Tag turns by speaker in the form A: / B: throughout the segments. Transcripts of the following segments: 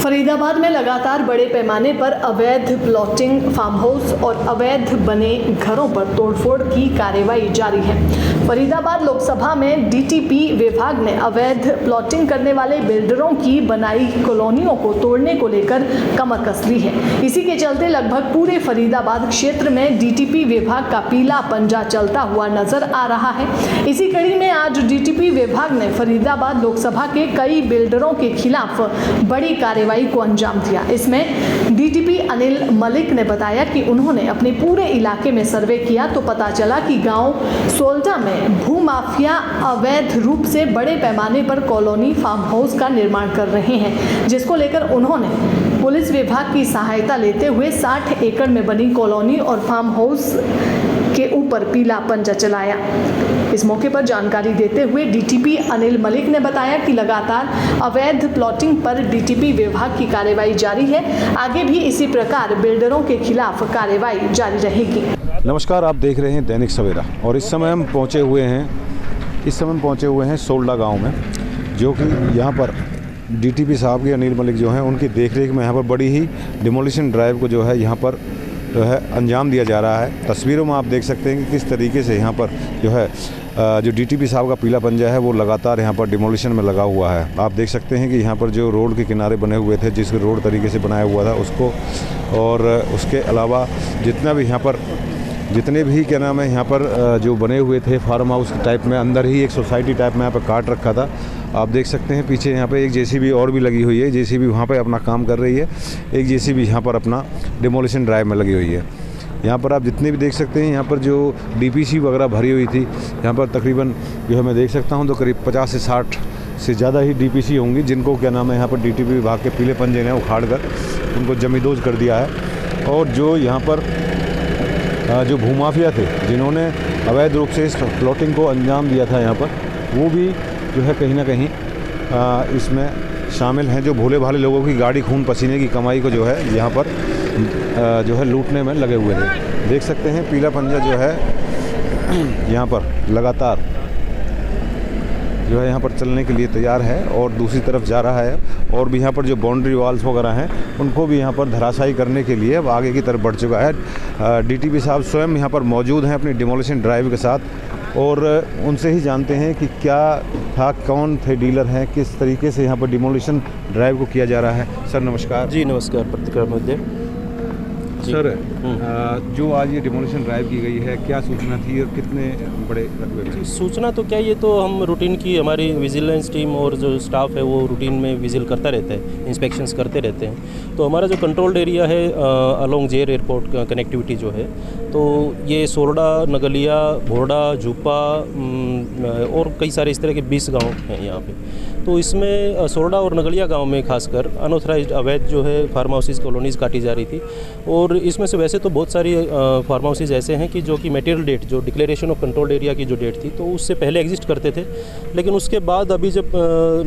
A: फरीदाबाद में लगातार बड़े पैमाने पर अवैध प्लॉटिंग, फार्म हाउस और अवैध बने घरों पर तोड़फोड़ की कार्रवाई जारी है। फरीदाबाद लोकसभा में डीटीपी विभाग ने अवैध प्लॉटिंग करने वाले बिल्डरों की बनाई कॉलोनियों को तोड़ने को लेकर कमर कस ली है। इसी के चलते लगभग पूरे फरीदाबाद क्षेत्र में डीटीपी विभाग का पीला पंजा चलता हुआ नजर आ रहा है। इसी कड़ी में आज डीटीपी विभाग ने फरीदाबाद लोकसभा के कई बिल्डरों के खिलाफ बड़ी कार्रवाई को अंजाम दिया। इसमें डीटीपी अनिल मलिक ने बताया कि उन्होंने अपने पूरे इलाके में सर्वे किया तो पता चला कि गांव सोल्टा में भूमाफिया अवैध रूप से बड़े पैमाने पर कॉलोनी, फार्म हाउस का निर्माण कर रहे हैं, जिसको लेकर उन्होंने पुलिस विभाग की सहायता लेते हुए 60 एकड़ में बनी कॉलोनी और फार्म हाउस के ऊपर पीला पंजा चलाया। इस मौके पर जानकारी देते हुए डीटीपी अनिल मलिक ने बताया कि लगातार अवैध प्लॉटिंग पर डीटीपी विभाग की कार्रवाई जारी है। आगे भी इसी प्रकार बिल्डरों के खिलाफ कार्रवाई जारी रहेगी।
B: नमस्कार, आप देख रहे हैं दैनिक सवेरा और इस समय हम पहुंचे हुए हैं सोल्डा गांव में, जो कि यहां पर डीटीपी साहब के अनिल मलिक जो हैं उनकी देखरेख में यहां पर बड़ी ही डिमोलिशन ड्राइव को जो है यहां पर जो है अंजाम दिया जा रहा है। तस्वीरों में आप देख सकते हैं कि किस तरीके से यहाँ पर जो है जो डीटीपी साहब का पीला पंजा है वो लगातार यहाँ पर डिमोलिशन में लगा हुआ है। आप देख सकते हैं कि यहाँ पर जो रोड के किनारे बने हुए थे, जिस रोड तरीके से बनाया हुआ था उसको, और उसके अलावा जितने भी क्या नाम है यहाँ पर जो बने हुए थे फार्म हाउस टाइप में, अंदर ही एक सोसाइटी टाइप में यहाँ पर काट रखा था। आप देख सकते हैं पीछे यहाँ पे एक जेसीबी और भी लगी हुई है। जेसीबी वहाँ पे अपना काम कर रही है, एक जेसीबी यहाँ पर अपना डिमोलिशन ड्राइव में लगी हुई है। यहाँ पर आप जितने भी देख सकते हैं यहाँ पर जो डीपीसी वगैरह भरी हुई थी, यहाँ पर तकरीबन जो है मैं देख सकता हूँ तो करीब 50 से 60 से ज़्यादा ही डीपीसी होंगी, जिनको क्या नाम है यहाँ पर डीटीपी विभाग के पीले पंजे ने उखाड़ कर उनको जमींदोज कर दिया है। और जो यहाँ पर जो भूमाफिया थे जिन्होंने अवैध रूप से इस प्लॉटिंग को अंजाम दिया था यहाँ पर, वो भी जो है कहीं ना कहीं इसमें शामिल हैं, जो भोले भाले लोगों की गाड़ी खून पसीने की कमाई को जो है यहाँ पर जो है लूटने में लगे हुए थे। देख सकते हैं पीला पंजा जो है यहाँ पर लगातार जो है यहाँ पर चलने के लिए तैयार है और दूसरी तरफ जा रहा है। और भी यहाँ पर जो बाउंड्री वॉल्स वगैरह हैं उनको भी यहाँ पर धराशायी करने के लिए अब आगे की तरफ बढ़ चुका है। डीटीपी साहब स्वयं यहाँ पर मौजूद हैं अपनी डिमोलिशन ड्राइव के साथ, और उनसे ही जानते हैं कि क्या था, कौन थे डीलर हैं, किस तरीके से यहाँ पर डिमोलिशन ड्राइव को किया जा रहा है। सर नमस्कार।
C: जी नमस्कार, पत्रकार महोदय।
B: सर जो आज ये डिमोलिशन ड्राइव की गई है, क्या सूचना थी और कितने बड़े रकबे में?
C: सूचना तो क्या, ये तो हम रूटीन की हमारी विजिलेंस टीम और जो स्टाफ है वो रूटीन में विजिल करता रहता है, इंस्पेक्शंस करते रहते हैं। तो हमारा जो कंट्रोल्ड एरिया है अलोंग जेर एयरपोर्ट कनेक्टिविटी जो है, तो ये सोल्डा, नगलिया, भोरडा, झूपा और कई सारे इस तरह के 20 गाँव हैं यहाँ पे। तो इसमें सोल्डा और नगलिया गांव में खासकर अनऑथराइज्ड अवैध जो है फार्म हाउसेज कॉलोनीज़ काटी जा रही थी। और इसमें से वैसे तो बहुत सारी फार्म हाउसेज ऐसे हैं कि जो कि मटेरियल डेट, जो डिक्लेरेशन ऑफ कंट्रोल्ड एरिया की जो डेट थी, तो उससे पहले एग्जिस्ट करते थे। लेकिन उसके बाद अभी जब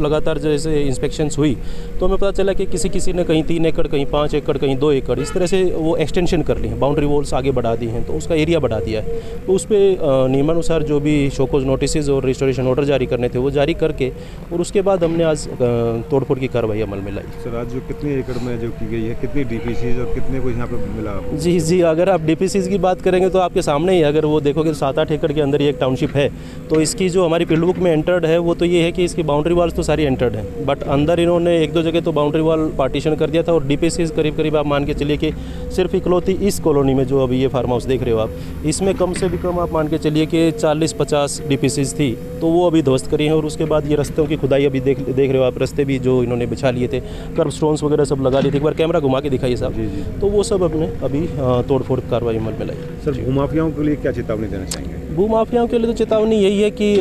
C: लगातार जैसे इंस्पेक्शंस हुई तो हमें पता चला कि किसी ने कहीं 3 एकड़, कहीं 5 एकड़, कहीं 2 एकड़, इस तरह से वो एक्सटेंशन कर ली है, बाउंड्री वॉल्स आगे बढ़ा दी हैं, तो उसका एरिया बढ़ा दिया है। तो उस पर नियमानुसार जो भी शोकोज नोटिस और रजिस्ट्रेशन ऑर्डर जारी करने थे वो जारी करके, और उसके बाद हमने आज तोड़फोड़ की कार्रवाई अमल में लाई।
B: सर आज जो कितने एकड़ में जो की गई है, कितनी डीपीसीज और कितने को यहाँ पे मिला?
C: जी, अगर आप डीपीसीज की बात करेंगे तो आपके सामने ही, अगर वो देखोगे 7-8 एकड़ के अंदर ही एक टाउनशिप है। तो इसकी जो हमारी फील्ड बुक में एंटर्ड है वो तो ये है कि इसकी बाउंड्री वॉल्स तो सारी एंटर्ड है, बट अंदर इन्होंने 1-2 जगह तो बाउंड्री वॉल पार्टीशन कर दिया था। और डीपीसीज करीब आप मान के चलिए कि सिर्फ इकलौती इस कॉलोनी में जो अभी ये फार्म हाउस देख रहे हो आप, इसमें कम से भी कम आप मान के चलिए कि 40-50 डीपीसीज थी, तो वो अभी ध्वस्त करी हैं। और उसके बाद ये रस्तों की खुदाई अभी देख रहे हो आप, रस्ते भी जो इन्होंने बिछा लिए थे, कर्ब स्टोन्स वगैरह सब लगा लिए थे। एक बार कैमरा घुमा के दिखाइए साहब।
B: जी।
C: तो वो सब अपने अभी तोड़फोड़ कार्रवाई अमल में लाई।
B: सर भूमाफियाओं के लिए क्या चेतावनी देना चाहेंगे?
C: भूमाफियाओं के लिए तो चेतावनी यही है कि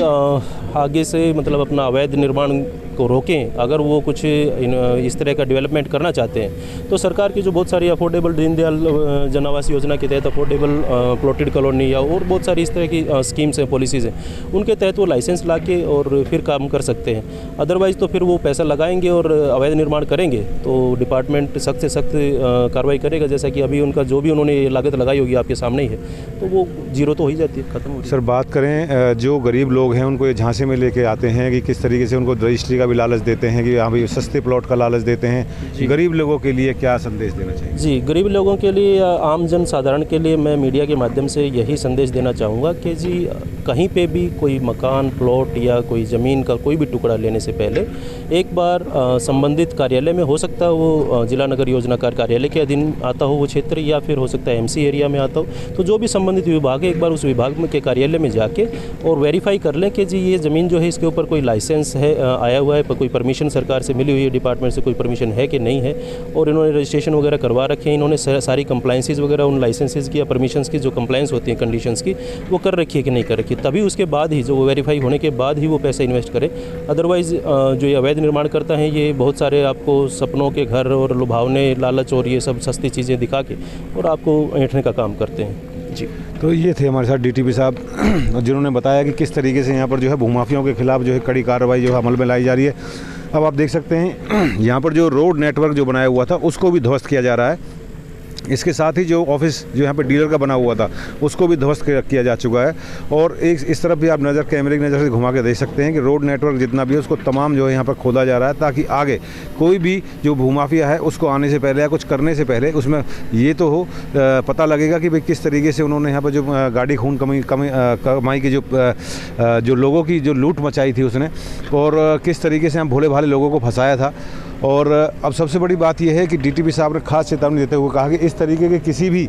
C: आगे से मतलब अपना अवैध निर्माण को रोकें। अगर वो कुछ इस तरह का डेवलपमेंट करना चाहते हैं तो सरकार की जो बहुत सारी अफोर्डेबल दीनदयाल जन आवास योजना के तहत अफोर्डेबल प्लॉटेड कॉलोनी या और बहुत सारी इस तरह की स्कीम्स हैं, पॉलिसीज़ हैं, उनके तहत वो लाइसेंस ला के और फिर काम कर सकते हैं। अदरवाइज़ तो फिर वो पैसा लगाएंगे और अवैध निर्माण करेंगे तो डिपार्टमेंट सख्त से सख्त कार्रवाई करेगा। जैसा कि अभी उनका जो भी उन्होंने लागत लगाई होगी आपके सामने ही है, तो वो जीरो तो हो ही जाती है, खत्म हो।
B: सर बात करें जो गरीब लोग हैं उनको ये झांसे में लेके आते हैं कि किस तरीके से उनको रजिस्ट्री का भी लालच देते हैं कि हाँ भाई सस्ते प्लॉट का लालच देते हैं। गरीब लोगों के लिए क्या संदेश देना चाहिए?
C: जी, गरीब लोगों के लिए या आम जन साधारण के लिए मैं मीडिया के माध्यम से यही संदेश देना चाहूँगा कि जी कहीं पे भी कोई मकान, प्लॉट या कोई ज़मीन का कोई भी टुकड़ा लेने से पहले एक बार संबंधित कार्यालय में, हो सकता है वो जिला नगर योजनाकार कार्यालय के अधीन आता हो वो क्षेत्र, या फिर हो सकता है एमसी एरिया में आता हो, तो जो भी संबंधित विभाग है एक बार उस विभाग में के कार्यालय में जाके और वेरीफाई कर लें कि जी ये ज़मीन जो है इसके ऊपर कोई लाइसेंस है आया हुआ है, कोई परमिशन सरकार से मिली हुई है, डिपार्टमेंट से कोई परमिशन है कि नहीं है, और इन्होंने रजिस्ट्रेशन वगैरह करवा रखे हैं, इन्होंने सारी कंप्लाइंसेस वगैरह उन लाइसेंसेज की या परमिशंस की जो कंप्लाइंस होती है कंडीशंस की वो कर रखी है कि नहीं कर रखी, तभी उसके बाद ही जो वो वेरीफाई होने के बाद ही वो पैसा इन्वेस्ट करे। अदरवाइज़ जो ये अवैध निर्माण करता है ये बहुत सारे आपको सपनों के घर और लुभावने लालच और ये सब सस्ती चीज़ें दिखा के और आपको ऐंठने का काम करते हैं। जी,
B: तो ये थे हमारे साथ डीटीपी साहब जिन्होंने बताया कि किस तरीके से यहाँ पर जो है भूमाफियों के खिलाफ जो है कड़ी कार्रवाई जो है अमल में लाई जा रही है। अब आप देख सकते हैं यहाँ पर जो रोड नेटवर्क जो बनाया हुआ था उसको भी ध्वस्त किया जा रहा है। इसके साथ ही जो ऑफिस जो यहाँ पे डीलर का बना हुआ था उसको भी ध्वस्त किया जा चुका है। और एक इस तरफ भी आप कैमरे की नज़र से घुमा के देख सकते हैं कि रोड नेटवर्क जितना भी है उसको तमाम जो है यहाँ पर खोदा जा रहा है, ताकि आगे कोई भी जो भूमाफिया है उसको आने से पहले या कुछ करने से पहले उसमें ये तो हो पता लगेगा कि भाई किस तरीके से उन्होंने यहाँ पर जो गाड़ी खून कमाई की जो लोगों की जो लूट मचाई थी उसने, और किस तरीके से हम भोले भाले लोगों को फंसाया था। और अब सबसे बड़ी बात यह है कि डीटीपी साहब ने खास चेतावनी देते हुए कहा कि इस तरीके के किसी भी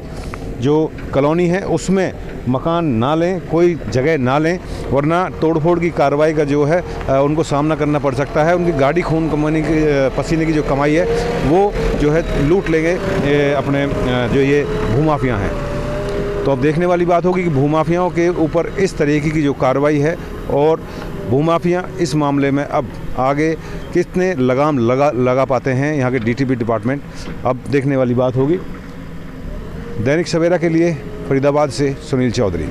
B: जो कॉलोनी है उसमें मकान ना लें, कोई जगह ना लें, वरना तोड़फोड़ की कार्रवाई का जो है उनको सामना करना पड़ सकता है। उनकी गाड़ी खून कमाने की पसीने की जो कमाई है वो जो है लूट लेंगे अपने जो ये भूमाफिया हैं। तो अब देखने वाली बात होगी कि भूमाफियाओं के ऊपर इस तरीके की जो कार्रवाई है और भूमाफिया इस मामले में अब आगे कितने लगाम लगा पाते हैं यहाँ के डीटीपी डिपार्टमेंट, अब देखने वाली बात होगी। दैनिक सवेरा के लिए फरीदाबाद से सुनील चौधरी।